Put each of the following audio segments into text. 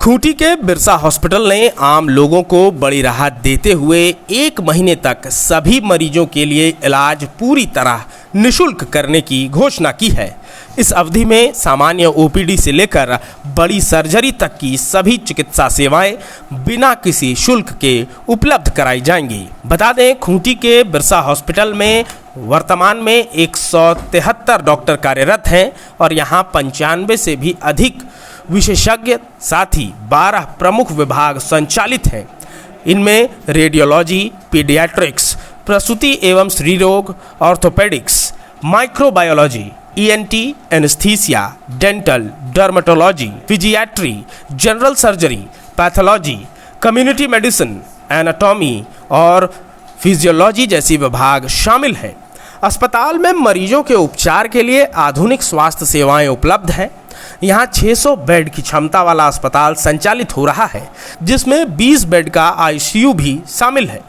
खूंटी के बिरसा हॉस्पिटल ने आम लोगों को बड़ी राहत देते हुए 1 महीने तक सभी मरीजों के लिए इलाज पूरी तरह निशुल्क करने की घोषणा की है। इस अवधि में सामान्य ओपीडी से लेकर बड़ी सर्जरी तक की सभी चिकित्सा सेवाएं बिना किसी शुल्क के उपलब्ध कराई जाएंगी। बता दें, खूंटी के बिरसा हॉस्पिटल में वर्तमान में 173 डॉक्टर कार्यरत हैं और यहां 95 से भी अधिक विशेषज्ञ साथ ही 12 प्रमुख विभाग संचालित हैं। इनमें रेडियोलॉजी, पीडियाट्रिक्स, प्रसूति एवं स्त्री रोग, orthopaedics, microbiology, ENT, anaesthesia, dental, dermatology, physiatry, general surgery, pathology, community medicine, anatomy और फिजियोलॉजी जैसी विभाग शामिल हैं। अस्पताल में मरीजों के उपचार के लिए आधुनिक स्वास्थ्य सेवाएं उपलब्ध हैं। यहाँ 600 बेड की क्षमता वाला अस्पताल संचालित हो रहा है, जिसमें 20 बेड का आईसीयू भी शामिल है।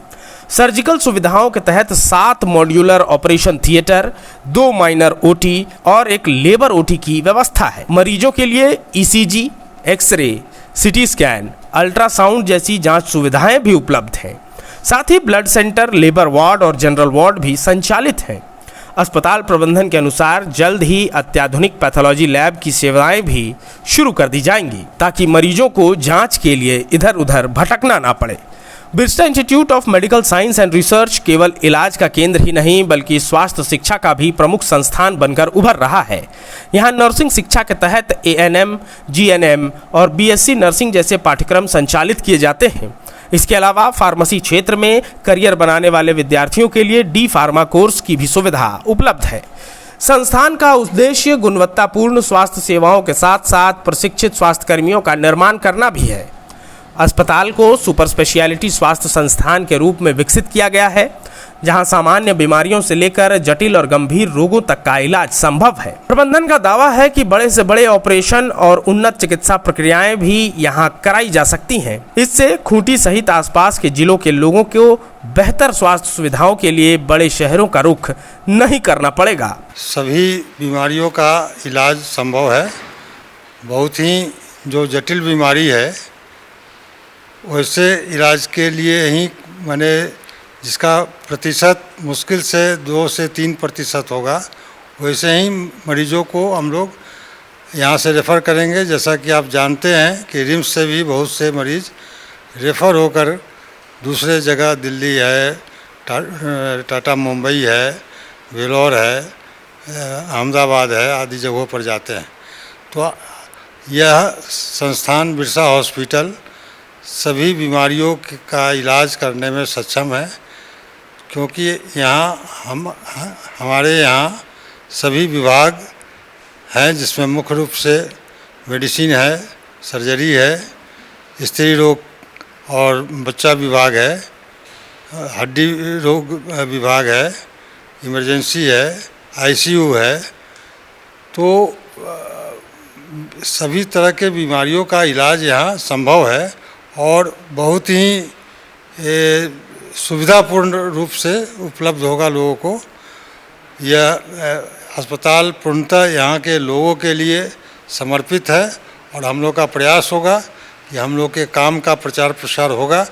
सर्जिकल सुविधाओं के तहत 7 modular operation theatre, 2 minor OT और एक लेबर ओटी की व्यवस्था है। मरीजों के लिए ECG, x ray, CT scan, ultrasound जैसी जांच सुविधाएं भी उपलब्ध हैं। साथ ही ब्लड सेंटर, लेबर वार्ड और जनरल वार्ड भी संचालित हैं। अस्पताल प्रबंधन के अनुसार जल्द ही अत्याधुनिक पैथोलॉजी लैब की सेवाएं भी शुरू कर दी जाएंगी, ताकि मरीजों को जांच के लिए इधर उधर भटकना ना पड़े। Birsa institute of medical science and research केवल इलाज का केंद्र ही नहीं बल्कि स्वास्थ्य शिक्षा का भी प्रमुख संस्थान बनकर उभर रहा है। यहाँ नर्सिंग शिक्षा के तहत एएनएम, जीएनएम और बीएससी नर्सिंग जैसे पाठ्यक्रम संचालित किए जाते हैं। इसके अलावा फार्मेसी क्षेत्र में करियर बनाने वाले विद्यार्थियों के लिए डी फार्मा कोर्स की भी सुविधा उपलब्ध है। संस्थान का उद्देश्य गुणवत्तापूर्ण स्वास्थ्य सेवाओं के साथ साथ प्रशिक्षित स्वास्थ्यकर्मियों का निर्माण करना भी है। अस्पताल को सुपर स्पेशियलिटी स्वास्थ्य संस्थान के रूप में विकसित किया गया है, जहां सामान्य बीमारियों से लेकर जटिल और गंभीर रोगों तक का इलाज संभव है। प्रबंधन का दावा है कि बड़े से बड़े ऑपरेशन और उन्नत चिकित्सा प्रक्रियाएं भी यहां कराई जा सकती हैं। इससे खूंटी सहित आसपास के जिलों के लोगों को बेहतर स्वास्थ्य सुविधाओं के लिए बड़े शहरों का रुख नहीं करना पड़ेगा। सभी बीमारियों का इलाज संभव है। बहुत ही जो जटिल बीमारी है वैसे इलाज के लिए ही मैंने जिसका प्रतिशत मुश्किल से 2 से 3% होगा, वैसे ही मरीजों को हम लोग यहाँ से रेफ़र करेंगे। जैसा कि आप जानते हैं कि रिम्स से भी बहुत से मरीज़ रेफ़र होकर दूसरे जगह, दिल्ली है, टाटा मुंबई है, वेलोर है, अहमदाबाद है आदि जगहों पर जाते हैं। तो यह संस्थान बिरसा हॉस्पिटल सभी बीमारियों का इलाज करने में सक्षम है, क्योंकि यहाँ हमारे यहाँ सभी विभाग हैं, जिसमें मुख्य रूप से मेडिसिन है, सर्जरी है, स्त्री रोग और बच्चा विभाग है, हड्डी रोग विभाग है, इमरजेंसी है, आईसीयू है। तो सभी तरह के बीमारियों का इलाज यहाँ संभव है और बहुत ही सुविधापूर्ण रूप से उपलब्ध होगा लोगों को। यह अस्पताल पूर्णतः यहाँ के लोगों के लिए समर्पित है और हम लोग का प्रयास होगा कि हम लोग के काम का प्रचार प्रसार होगा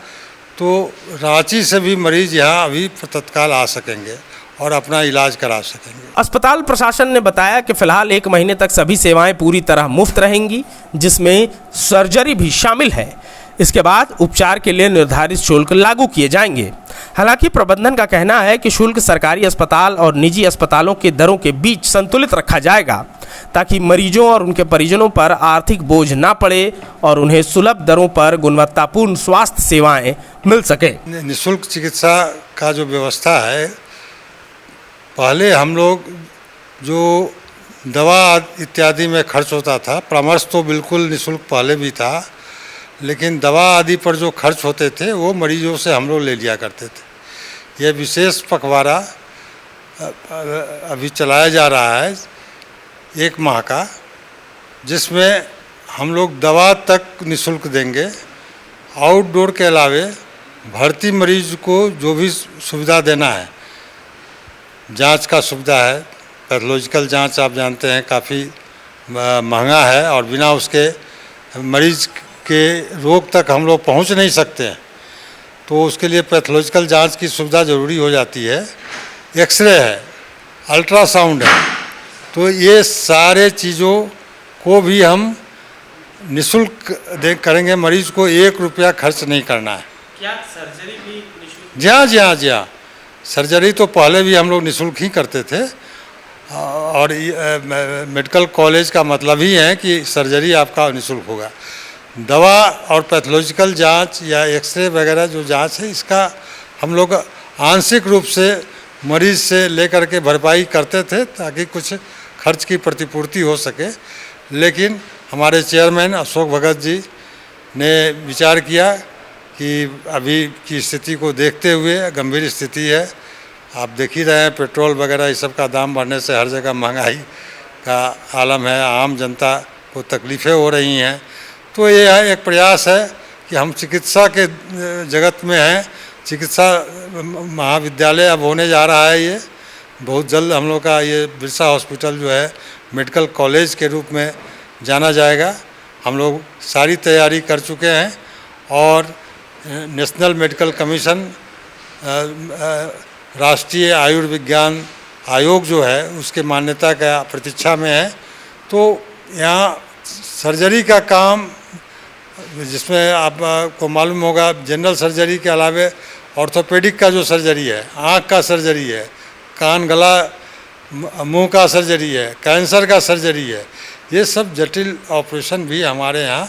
तो रांची से भी मरीज़ यहाँ अभी तत्काल आ सकेंगे और अपना इलाज करा सकेंगे। अस्पताल प्रशासन ने बताया कि फिलहाल 1 महीने तक सभी सेवाएं पूरी तरह मुफ्त रहेंगी, जिसमें सर्जरी भी शामिल है। इसके बाद उपचार के लिए निर्धारित शुल्क लागू किए जाएंगे। हालांकि प्रबंधन का कहना है कि शुल्क सरकारी अस्पताल और निजी अस्पतालों के दरों के बीच संतुलित रखा जाएगा, ताकि मरीजों और उनके परिजनों पर आर्थिक बोझ ना पड़े और उन्हें सुलभ दरों पर गुणवत्तापूर्ण स्वास्थ्य सेवाएं मिल सके। निःशुल्क चिकित्सा का जो व्यवस्था है, पहले हम लोग जो दवा इत्यादि में खर्च होता था, परामर्श तो बिल्कुल निःशुल्क पहले भी था, लेकिन दवा आदि पर जो खर्च होते थे वो मरीजों से हम लोग ले लिया करते थे। यह विशेष पखवाड़ा अभी चलाया जा रहा है 1 माह का, जिसमें हम लोग दवा तक निःशुल्क देंगे। आउटडोर के अलावे भर्ती मरीज को जो भी सुविधा देना है, जांच का सुविधा है, पैथोलॉजिकल जांच आप जानते हैं काफ़ी महंगा है और बिना उसके मरीज के रोग तक हम लोग पहुंच नहीं सकते हैं, तो उसके लिए पैथोलॉजिकल जांच की सुविधा ज़रूरी हो जाती है। एक्सरे है, अल्ट्रासाउंड है, तो ये सारे चीज़ों को भी हम निःशुल्क करेंगे। मरीज को 1 रुपया खर्च नहीं करना है। क्या सर्जरी भी निःशुल्क? जी हाँ, जी हाँ, जी हाँ। सर्जरी तो पहले भी हम लोग निःशुल्क ही करते थे, और मेडिकल कॉलेज का मतलब ही है कि सर्जरी आपका निःशुल्क होगा। दवा और पैथोलॉजिकल जांच या एक्सरे वगैरह जो जांच है, इसका हम लोग आंशिक रूप से मरीज से लेकर के भरपाई करते थे ताकि कुछ खर्च की प्रतिपूर्ति हो सके। लेकिन हमारे चेयरमैन अशोक भगत जी ने विचार किया कि अभी की स्थिति को देखते हुए, गंभीर स्थिति है, आप देख ही रहे हैं पेट्रोल वगैरह इस सब का दाम बढ़ने से हर जगह महंगाई का आलम है, आम जनता को तकलीफ़ें हो रही हैं। तो ये एक प्रयास है कि हम चिकित्सा के जगत में हैं, चिकित्सा महाविद्यालय अब होने जा रहा है। ये बहुत जल्द हम लोग का ये बिरसा हॉस्पिटल जो है मेडिकल कॉलेज के रूप में जाना जाएगा। हम लोग सारी तैयारी कर चुके हैं और नेशनल मेडिकल कमीशन, राष्ट्रीय आयुर्विज्ञान आयोग जो है उसके मान्यता का प्रतीक्षा में है। तो यहाँ सर्जरी का काम, जिसमें आपको मालूम होगा जनरल सर्जरी के अलावे ऑर्थोपेडिक का जो सर्जरी है, आँख का सर्जरी है, कान गला मुंह का सर्जरी है, कैंसर का सर्जरी है, ये सब जटिल ऑपरेशन भी हमारे यहाँ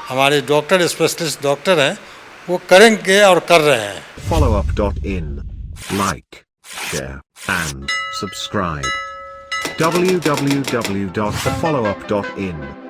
हमारे डॉक्टर, स्पेशलिस्ट डॉक्टर हैं, वो करेंगे और कर रहे हैं। followup.in, like, share and subscribe. www.thefollowup.in